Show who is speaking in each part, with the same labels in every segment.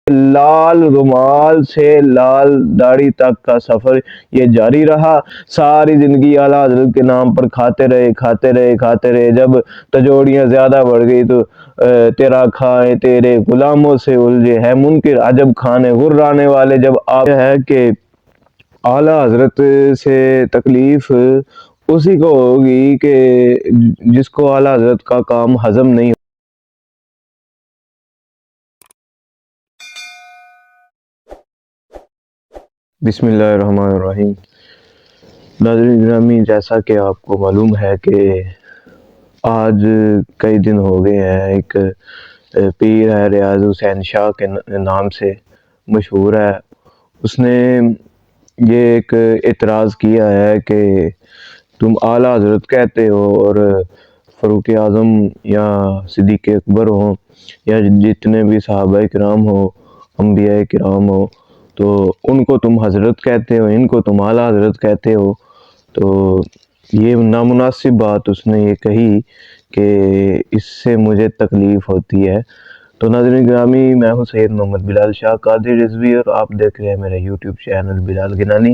Speaker 1: لال رومال سے لال داڑھی تک کا سفر یہ جاری رہا۔ ساری زندگی اعلیٰ حضرت کے نام پر کھاتے رہے۔ جب تجوڑیاں زیادہ بڑھ گئی تو تیرا کھائے تیرے غلاموں سے الجھے ہے منکر عجب کھانے غرانے والے۔ جب آپ ہے کہ اعلیٰ حضرت سے تکلیف اسی کو ہوگی کہ جس کو اعلیٰ حضرت کا کام ہضم نہیں۔ بسم اللہ الرحمن الرحیم۔ ناظرین گرامی، جیسا کہ آپ کو معلوم ہے کہ آج کئی دن ہو گئے ہیں، ایک پیر ہے ریاض حسین شاہ کے نام سے مشہور ہے، اس نے یہ ایک اعتراض کیا ہے کہ تم اعلیٰ حضرت کہتے ہو اور فاروق اعظم یا صدیق اکبر ہوں یا جتنے بھی صحابہ کرام ہو، انبیاء کرام ہو، تو ان کو تم حضرت کہتے ہو، ان کو تم اعلیٰ حضرت کہتے ہو۔ تو یہ نامناسب بات اس نے یہ کہی کہ اس سے مجھے تکلیف ہوتی ہے۔ تو ناظرین گرامی، میں ہوں سید محمد بلال شاہ قادری رضوی اور آپ دیکھ رہے ہیں میرا یوٹیوب چینل بلال گنانی۔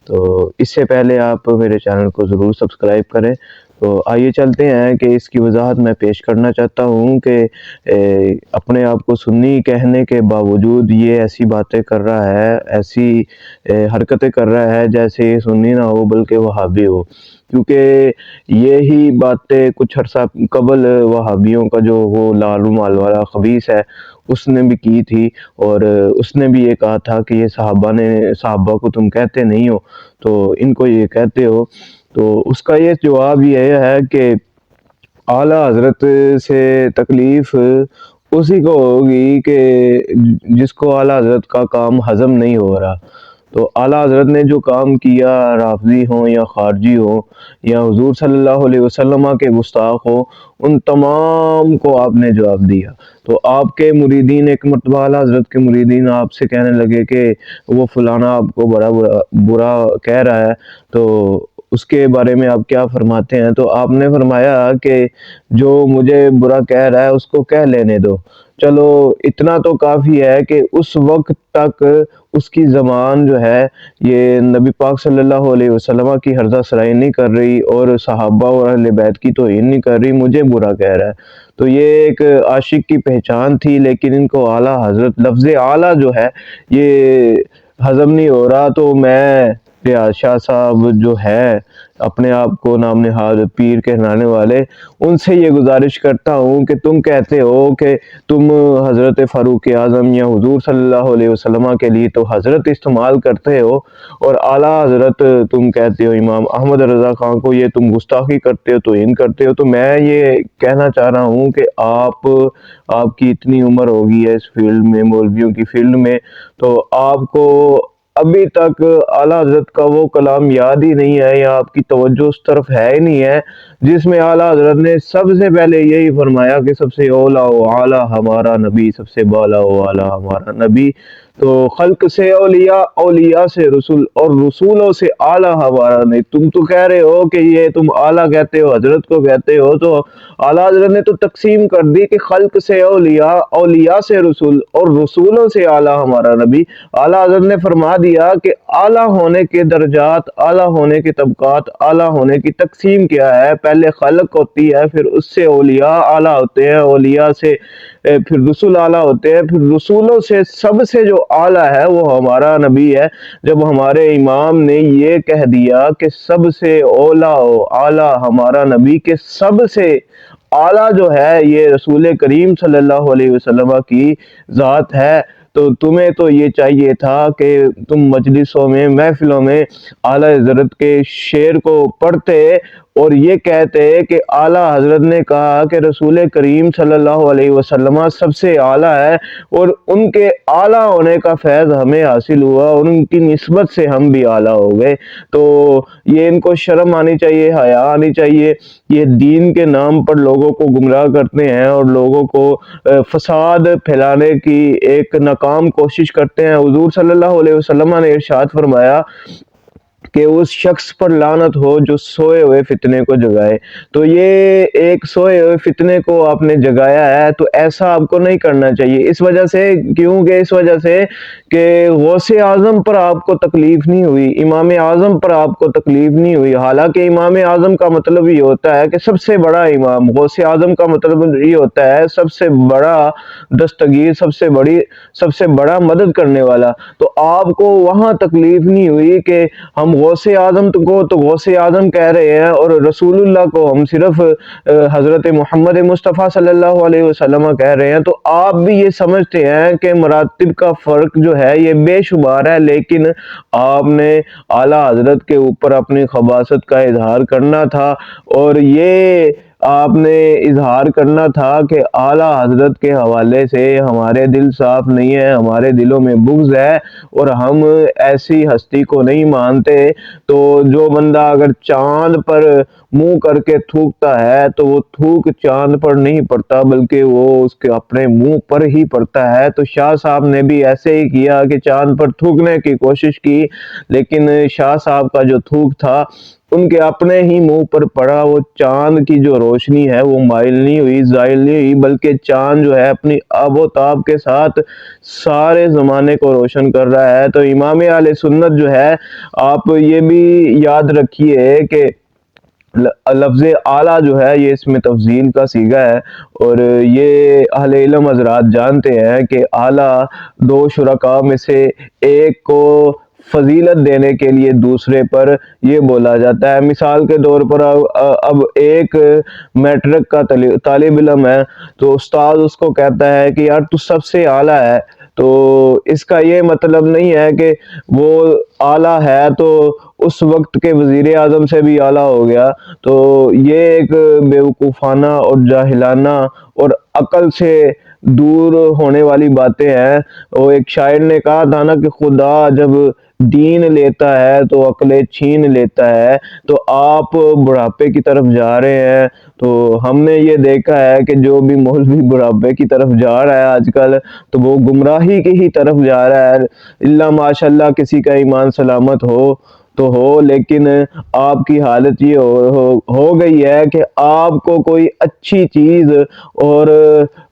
Speaker 1: تو اس سے پہلے آپ میرے چینل کو ضرور سبسکرائب کریں۔ تو آئیے چلتے ہیں کہ اس کی وضاحت میں پیش کرنا چاہتا ہوں کہ اپنے آپ کو سنی کہنے کے باوجود یہ ایسی باتیں کر رہا ہے، ایسی حرکتیں کر رہا ہے جیسے یہ سنی نہ ہو بلکہ وہابی ہو، کیونکہ یہی باتیں کچھ عرصہ قبل وہابیوں کا جو وہ لال رومال والا خبیث ہے اس نے بھی کی تھی، اور اس نے بھی یہ کہا تھا کہ یہ صحابہ کو تم کہتے نہیں ہو تو ان کو یہ کہتے ہو۔ تو اس کا یہ جواب یہ ہے کہ اعلیٰ حضرت سے تکلیف اسی کو ہوگی کہ جس کو اعلیٰ حضرت کا کام ہضم نہیں ہو رہا۔ تو اعلیٰ حضرت نے جو کام کیا، رافضی ہوں یا خارجی ہوں یا حضور صلی اللہ علیہ وسلم کے گستاخ ہوں، ان تمام کو آپ نے جواب دیا۔ تو آپ کے مریدین ایک مرتبہ اعلیٰ حضرت کے مریدین آپ سے کہنے لگے کہ وہ فلانا آپ کو بڑا برا کہہ رہا ہے، تو اس کے بارے میں آپ کیا فرماتے ہیں؟ تو آپ نے فرمایا کہ جو مجھے برا کہہ رہا ہے اس کو کہہ لینے دو، چلو اتنا تو کافی ہے کہ اس وقت تک اس کی زبان جو ہے یہ نبی پاک صلی اللہ علیہ وسلم کی ہرزہ سرائی نہیں کر رہی اور صحابہ اور اہل بیت کی توہین نہیں کر رہی، مجھے برا کہہ رہا ہے۔ تو یہ ایک عاشق کی پہچان تھی، لیکن ان کو اعلیٰ حضرت لفظ اعلیٰ جو ہے یہ ہضم نہیں ہو رہا۔ تو میں ریاض شاہ صاحب جو ہے اپنے آپ کو نام نہاد پیر کہلانے والے، ان سے یہ گزارش کرتا ہوں کہ تم کہتے ہو کہ تم حضرت فاروق اعظم یا حضور صلی اللہ علیہ وسلم کے لیے تو حضرت استعمال کرتے ہو، اور اعلیٰ حضرت تم کہتے ہو امام احمد رضا خان کو، یہ تم گستاخی کرتے ہو، توہین کرتے ہو۔ تو میں یہ کہنا چاہ رہا ہوں کہ آپ کی اتنی عمر ہوگی ہے اس فیلڈ میں، مولویوں کی فیلڈ میں، تو آپ کو ابھی تک اعلیٰ حضرت کا وہ کلام یاد ہی نہیں ہے یا آپ کی توجہ اس طرف ہے ہی نہیں ہے جس میں اعلیٰ حضرت نے سب سے پہلے یہی فرمایا کہ سب سے اولا و اعلیٰ ہمارا نبی، سب سے بالا و اعلیٰ ہمارا نبی۔ تو خلق سے اولیاء، اولیاء سے رسول اور رسولوں سے اعلیٰ ہمارا نہیں۔ تم تو کہہ رہے ہو کہ یہ تم اعلیٰ کہتے ہو، حضرت کو کہتے ہو، تو اعلیٰ حضرت نے تو تقسیم کر دی کہ خلق سے اولیاء، اولیاء سے رسول اور رسولوں سے اعلیٰ ہمارا نبی۔ اعلیٰ حضرت نے فرما دیا کہ اعلیٰ ہونے کے درجات، اعلیٰ ہونے کے طبقات، اعلیٰ ہونے کی تقسیم کیا ہے۔ پہلے خلق ہوتی ہے، پھر اس سے اولیاء اعلیٰ ہوتے ہیں، اولیاء سے پھر رسول اعلیٰ ہوتے ہیں، پھر رسولوں سے سب سے جو اعلیٰ ہے وہ ہمارا نبی ہے۔ جب ہمارے امام نے یہ کہہ دیا کہ سب سے اولا و اعلیٰ ہمارا نبی، کے سب سے اعلیٰ جو ہے یہ رسول کریم صلی اللہ علیہ وسلم کی ذات ہے، تو تمہیں تو یہ چاہیے تھا کہ تم مجلسوں میں، محفلوں میں اعلیٰ حضرت کے شعر کو پڑھتے اور یہ کہتے کہ اعلیٰ حضرت نے کہا کہ رسول کریم صلی اللہ علیہ وسلم سب سے اعلیٰ ہے، اور ان کے اعلیٰ ہونے کا فیض ہمیں حاصل ہوا اور ان کی نسبت سے ہم بھی اعلیٰ ہو گئے۔ تو یہ ان کو شرم آنی چاہیے، حیا آنی چاہیے۔ یہ دین کے نام پر لوگوں کو گمراہ کرتے ہیں اور لوگوں کو فساد پھیلانے کی ایک ناکام کوشش کرتے ہیں۔ حضور صلی اللہ علیہ وسلم نے ارشاد فرمایا کہ اس شخص پر لعنت ہو جو سوئے ہوئے فتنے کو جگائے۔ تو یہ ایک سوئے ہوئے فتنے کو آپ نے جگایا ہے، تو ایسا آپ کو نہیں کرنا چاہیے۔ اس وجہ سے، کیونکہ اس وجہ سے کہ غوث اعظم پر آپ کو تکلیف نہیں ہوئی، امام اعظم پر آپ کو تکلیف نہیں ہوئی، حالانکہ امام اعظم کا مطلب یہ ہوتا ہے کہ سب سے بڑا امام، غوث اعظم کا مطلب یہ ہوتا ہے سب سے بڑا دستگیر، سب سے بڑا مدد کرنے والا۔ تو آپ کو وہاں تکلیف نہیں ہوئی کہ ہم غوث اعظم کو تو غوث اعظم کہہ رہے ہیں اور رسول اللہ کو ہم صرف حضرت محمد مصطفیٰ صلی اللہ علیہ وسلم کہہ رہے ہیں۔ تو آپ بھی یہ سمجھتے ہیں کہ مراتب کا فرق جو ہے یہ بے شمار ہے، لیکن آپ نے اعلیٰ حضرت کے اوپر اپنی خباثت کا اظہار کرنا تھا، اور یہ آپ نے اظہار کرنا تھا کہ اعلیٰ حضرت کے حوالے سے ہمارے دل صاف نہیں ہے، ہمارے دلوں میں بغض ہے اور ہم ایسی ہستی کو نہیں مانتے۔ تو جو بندہ اگر چاند پر منہ کر کے تھوکتا ہے تو وہ تھوک چاند پر نہیں پڑتا، بلکہ وہ اس کے اپنے منہ پر ہی پڑتا ہے۔ تو شاہ صاحب نے بھی ایسے ہی کیا کہ چاند پر تھوکنے کی کوشش کی، لیکن شاہ صاحب کا جو تھوک تھا ان کے اپنے ہی منہ پر پڑا۔ وہ چاند کی جو روشنی ہے وہ مائل نہیں ہوئی، زائل نہیں ہوئی، بلکہ چاند جو ہے اپنی آب و تاب کے ساتھ سارے زمانے کو روشن کر رہا ہے۔ تو امام اہل سنت جو ہے، آپ یہ بھی یاد رکھیے کہ لفظ اعلیٰ جو ہے یہ اس میں تفضیل کا صیغہ ہے، اور یہ اہل علم حضرات جانتے ہیں کہ اعلیٰ دو شرکاء میں سے ایک کو فضیلت دینے کے لیے دوسرے پر یہ بولا جاتا ہے۔ مثال کے طور پر اب ایک میٹرک کا طالب علم ہے، تو استاد اس کو کہتا ہے کہ یار تو سب سے اعلیٰ ہے، تو اس کا یہ مطلب نہیں ہے کہ وہ اعلیٰ ہے تو اس وقت کے وزیر اعظم سے بھی اعلیٰ ہو گیا۔ تو یہ ایک بیوقوفانہ اور جاہلانہ اور عقل سے دور ہونے والی باتیں ہیں۔ وہ ایک شاعر نے کہا تھا نا کہ خدا جب دین لیتا ہے تو عقلیں چھین لیتا ہے۔ تو آپ بڑھاپے کی طرف جا رہے ہیں، تو ہم نے یہ دیکھا ہے کہ جو بھی مولوی بڑھاپے کی طرف جا رہا ہے آج کل، تو وہ گمراہی کی ہی طرف جا رہا ہے۔ اللہ ماشاء اللہ کسی کا ایمان سلامت ہو تو ہو، لیکن آپ کی حالت یہ ہو گئی ہے کہ آپ کو کوئی اچھی چیز اور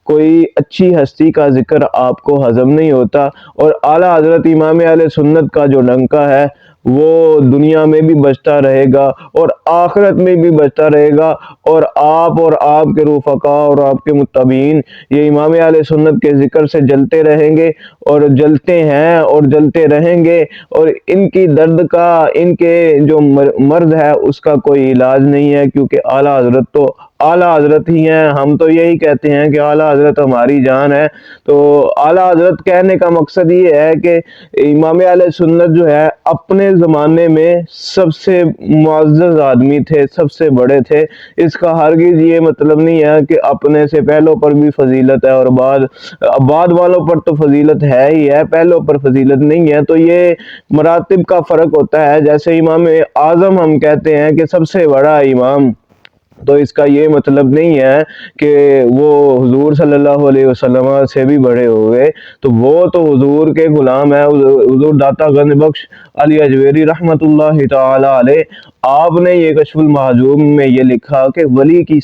Speaker 1: کوئی اچھی ہستی کا ذکر آپ کو ہضم نہیں ہوتا، اور اعلیٰ حضرت امام اہل سنت کا جو ڈنکا ہے وہ دنیا میں بھی بجتا رہے گا اور آخرت میں بھی بجتا رہے گا، اور آپ کے رفقا اور آپ کے متبعین یہ امام اہل سنت کے ذکر سے جلتے رہیں گے اور جلتے ہیں اور جلتے رہیں گے، اور ان کی درد کا، ان کے جو مرض ہے اس کا کوئی علاج نہیں ہے، کیونکہ اعلیٰ حضرت تو اعلیٰ حضرت ہی ہیں۔ ہم تو یہی کہتے ہیں کہ اعلیٰ حضرت ہماری جان ہے۔ تو اعلیٰ حضرت کہنے کا مقصد یہ ہے کہ امام اہل سنت جو ہے اپنے زمانے میں سب سے معزز آدمی تھے، سب سے بڑے تھے۔ اس کا ہرگز یہ مطلب نہیں ہے کہ اپنے سے پہلوں پر بھی فضیلت ہے اور بعد والوں پر تو فضیلت ہے ہی ہے، پہلوں پر فضیلت نہیں ہے۔ تو یہ مراتب کا فرق ہوتا ہے۔ جیسے امام اعظم ہم کہتے ہیں کہ سب سے بڑا امام، تو اس کا یہ مطلب نہیں ہے کہ وہ حضور صلی اللہ علیہ وسلم سے بھی بڑے ہوئے، تو وہ تو حضور کے غلام ہیں۔ حضور داتا گنج بخش علی اجویری رحمت اللہ تعالی علیہ، آپ نے یہ کشف المحجوب میں یہ لکھا کہ ولی کی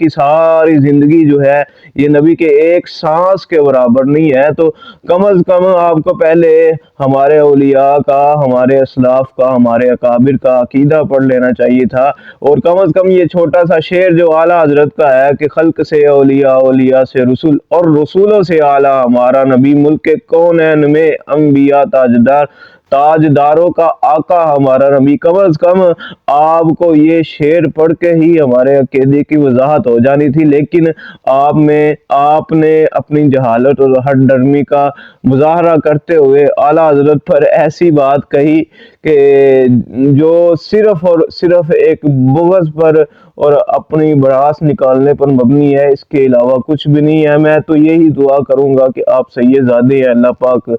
Speaker 1: ساری زندگی جو ہے یہ نبی کے ایک سانس کے برابر نہیں ہے۔ تو کم از کم آپ کو پہلے ہمارے اولیاء کا، ہمارے اسلاف کا، ہمارے اکابر کا عقیدہ پڑھ لینا چاہیے تھا، اور کم از کم یہ چھوٹا سا شعر جو اعلیٰ حضرت کا ہے کہ خلق سے اولیاء، اولیاء سے رسول، اور رسولوں سے اعلیٰ ہمارا نبی، ملک کونین میں انبیاء تاجداروں کا آقا ہمارا نبی۔ کم از کم آپ کو یہ شعر پڑھ کے ہی ہمارے عقیدے کی وضاحت ہو جانی تھی، لیکن آپ نے اپنی جہالت اور ہٹ ڈرمی کا مظاہرہ کرتے ہوئے اعلیٰ حضرت پر ایسی بات کہی کہ جو صرف اور صرف ایک بغض پر اور اپنی بڑاس نکالنے پر مبنی ہے، اس کے علاوہ کچھ بھی نہیں ہے۔ میں تو یہی دعا کروں گا کہ آپ سید زادے ہیں، اللہ پاک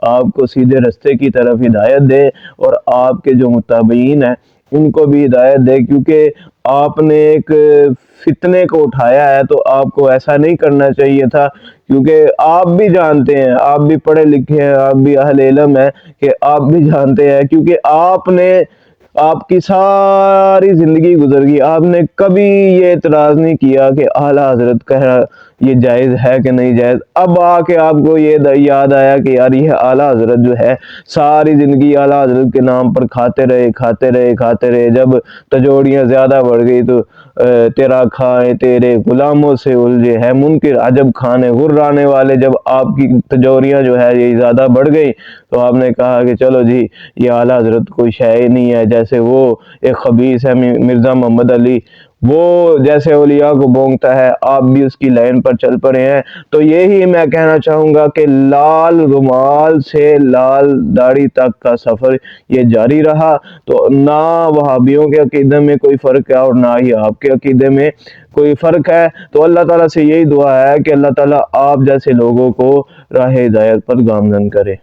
Speaker 1: آپ کو سیدھے رستے کی طرف ہدایت دے، اور آپ کے جو متابعین ہیں ان کو بھی ہدایت دے، کیونکہ آپ نے ایک فتنے کو اٹھایا ہے تو آپ کو ایسا نہیں کرنا چاہیے تھا، کیونکہ آپ بھی جانتے ہیں، آپ بھی پڑھے لکھے ہیں، آپ بھی اہل علم ہیں، کہ آپ بھی جانتے ہیں، کیونکہ آپ کی ساری زندگی گزر گئی، آپ نے کبھی یہ اعتراض نہیں کیا کہ اعلیٰ حضرت کہہ یہ جائز ہے کہ نہیں جائز۔ اب آ کے آپ کو یہ یاد آیا کہ یار یہ اعلیٰ حضرت جو ہے ساری زندگی اعلیٰ حضرت کے نام پر کھاتے رہے، جب تجوڑیاں زیادہ بڑھ گئی تو تیرا کھائے تیرے غلاموں سے الجھے ہے منکر عجب کھانے غرانے والے، جب آپ کی تجوریاں جو ہے یہ زیادہ بڑھ گئی تو آپ نے کہا کہ چلو جی یہ اعلیٰ حضرت کوئی شے ہی نہیں ہے، جیسے وہ ایک خبیث ہے مرزا محمد علی، وہ جیسے اولیاء کو بونگتا ہے، آپ بھی اس کی لائن پر چل پڑے ہیں۔ تو یہی میں کہنا چاہوں گا کہ لال رومال سے لال داڑھی تک کا سفر یہ جاری رہا، تو نہ وہابیوں کے عقیدے میں کوئی فرق ہے اور نہ ہی آپ کے عقیدے میں کوئی فرق ہے۔ تو اللہ تعالیٰ سے یہی دعا ہے کہ اللہ تعالیٰ آپ جیسے لوگوں کو راہ ہدایت پر گامزن کرے۔